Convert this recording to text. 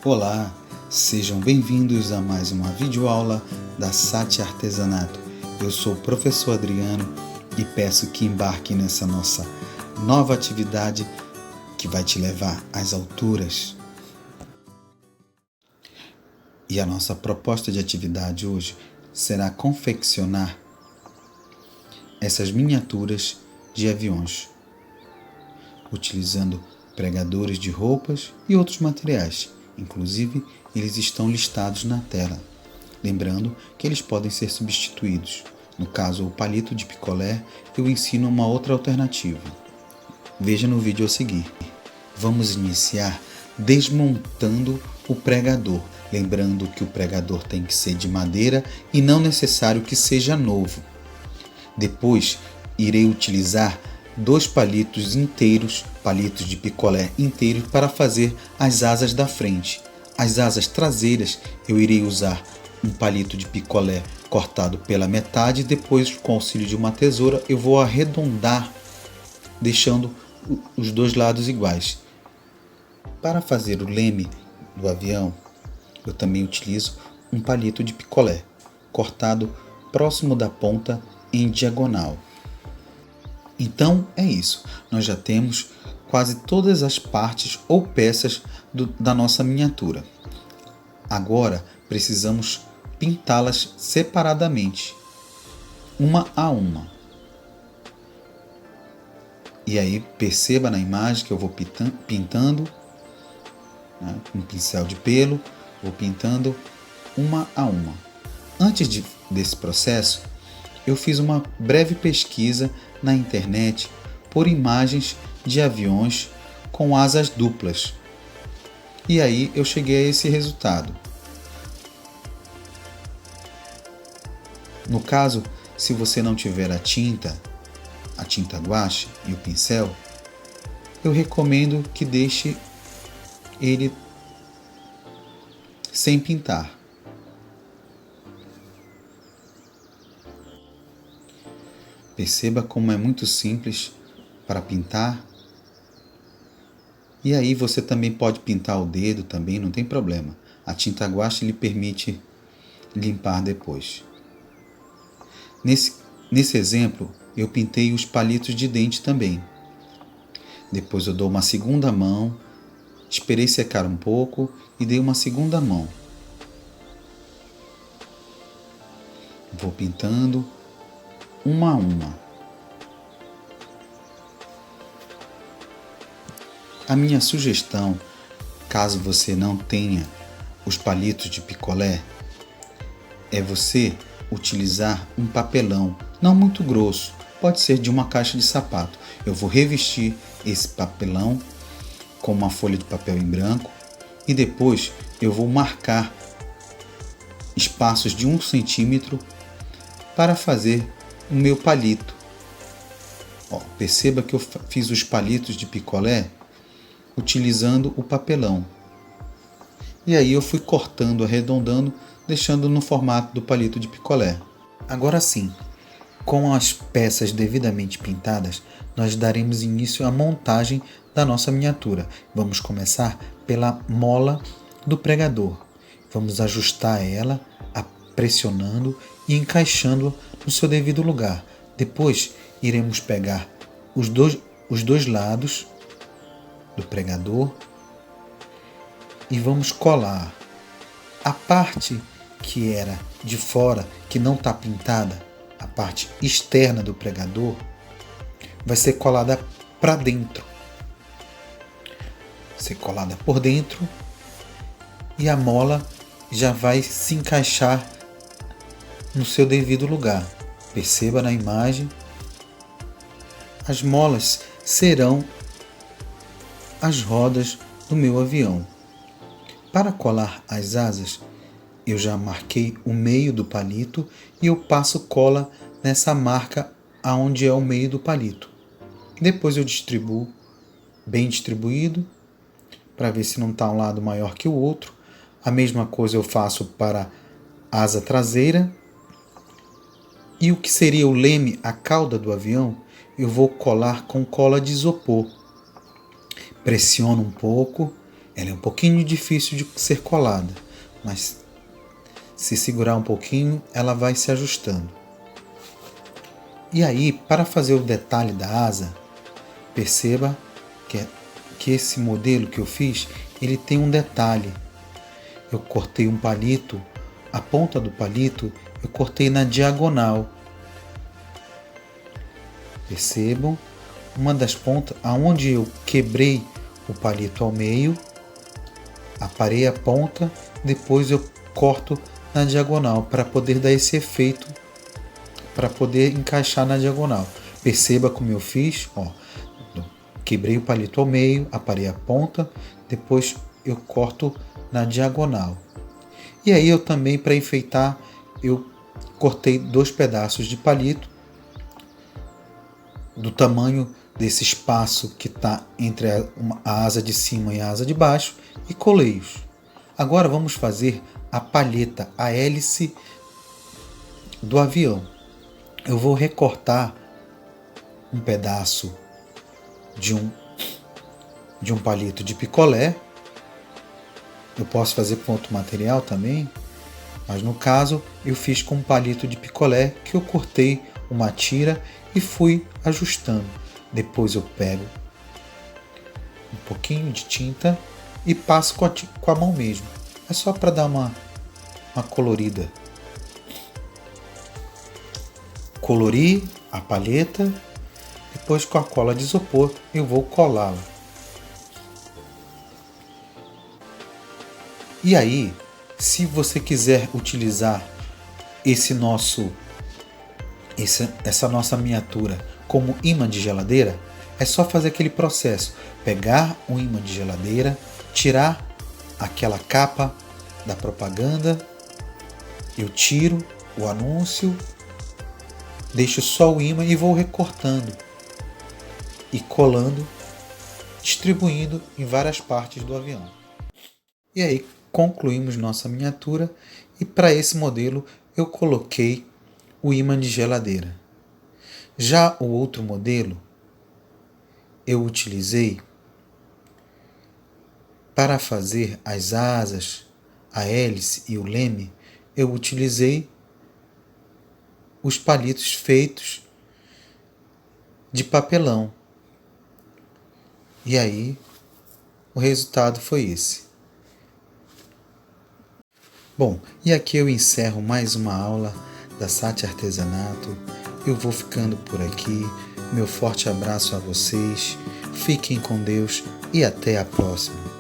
Olá, sejam bem-vindos a mais uma videoaula da Sati Artesanato. Eu sou o professor Adriano e peço que embarque nessa nossa nova atividade que vai te levar às alturas. E a nossa proposta de atividade hoje será confeccionar essas miniaturas de aviões, utilizando pregadores de roupas e outros materiais. Inclusive, eles estão listados na tela. Lembrando que eles podem ser substituídos. No caso, o palito de picolé, eu ensino uma outra alternativa. Veja no vídeo a seguir. Vamos iniciar desmontando o pregador. Lembrando que o pregador tem que ser de madeira e não necessário que seja novo. Depois, irei utilizar 2 palitos inteiros, palitos de picolé inteiros, para fazer as asas da frente. As asas traseiras eu irei usar um palito de picolé cortado pela metade, depois com o auxílio de uma tesoura eu vou arredondar, deixando os 2 lados iguais. Para fazer o leme do avião, eu também utilizo um palito de picolé, cortado próximo da ponta em diagonal. Então é isso, nós já temos quase todas as partes ou peças da nossa miniatura. Agora precisamos pintá-las separadamente, uma a uma. E aí perceba na imagem que eu vou pintando, né, com um pincel de pelo, vou pintando uma a uma. Antes desse processo, eu fiz uma breve pesquisa na internet por imagens de aviões com asas duplas. E aí eu cheguei a esse resultado. No caso, se você não tiver a tinta guache e o pincel, eu recomendo que deixe ele sem pintar. Perceba como é muito simples para pintar. E aí você também pode pintar o dedo também, não tem problema. A tinta guache lhe permite limpar depois. Nesse exemplo, eu pintei os palitos de dente também. Depois eu dou uma segunda mão, esperei secar um pouco e dei uma segunda mão. Vou pintando uma a uma. A minha sugestão, caso você não tenha os palitos de picolé, é você utilizar um papelão, não muito grosso, pode ser de uma caixa de sapato. Eu vou revestir esse papelão com uma folha de papel em branco e depois eu vou marcar espaços de 1 centímetro para fazer o meu palito. Perceba que eu fiz os palitos de picolé utilizando o papelão. E aí eu fui cortando, arredondando, deixando no formato do palito de picolé. Agora sim, com as peças devidamente pintadas, nós daremos início à montagem da nossa miniatura. Vamos começar pela mola do pregador. Vamos ajustar ela, pressionando e encaixando no seu devido lugar. Depois iremos pegar os dois lados do pregador e vamos colar a parte que era de fora, que não está pintada, a parte externa do pregador, vai ser colada para dentro. Ser colada por dentro e a mola já vai se encaixar no seu devido lugar. Perceba na imagem, as molas serão as rodas do meu avião. Para colar as asas, eu já marquei o meio do palito e eu passo cola nessa marca aonde é o meio do palito. Depois eu distribuo bem distribuído para ver se não está um lado maior que o outro. A mesma coisa eu faço para a asa traseira. E o que seria o leme, a cauda do avião, eu vou colar com cola de isopor. Pressiono um pouco Ela é um pouquinho difícil de ser colada, mas se segurar um pouquinho, ela vai se ajustando. E aí, para fazer o detalhe da asa, perceba que esse modelo que eu fiz, ele tem um detalhe. Eu cortei um palito, a ponta do palito eu cortei na diagonal. Percebam, uma das pontas, aonde eu quebrei o palito ao meio, aparei a ponta, depois eu corto na diagonal para poder dar esse efeito, para poder encaixar na diagonal. Perceba como eu fiz, ó, quebrei o palito ao meio, aparei a ponta, depois eu corto na diagonal. E aí eu também, para enfeitar, eu cortei 2 pedaços de palito do tamanho desse espaço que está entre a asa de cima e a asa de baixo e colei-os. Agora vamos fazer a palheta, a hélice do avião. Eu vou recortar um pedaço de um palito de picolé. Eu posso fazer com outro material também, mas no caso eu fiz com um palito de picolé que eu cortei uma tira e fui ajustando. Depois eu pego um pouquinho de tinta e passo com a mão mesmo. É só para dar uma colorida. Colori a palheta, depois com a cola de isopor eu vou colá-la. E aí, se você quiser utilizar essa nossa miniatura como imã de geladeira, é só fazer aquele processo, pegar o imã de geladeira, tirar aquela capa da propaganda, eu tiro o anúncio, deixo só o imã e vou recortando e colando, distribuindo em várias partes do avião. E aí concluímos nossa miniatura e para esse modelo eu coloquei o imã de geladeira. Já o outro modelo eu utilizei para fazer as asas, a hélice e o leme, eu utilizei os palitos feitos de papelão. E aí o resultado foi esse. Bom, e aqui eu encerro mais uma aula da Sati Artesanato. Eu vou ficando por aqui. Meu forte abraço a vocês. Fiquem com Deus e até a próxima.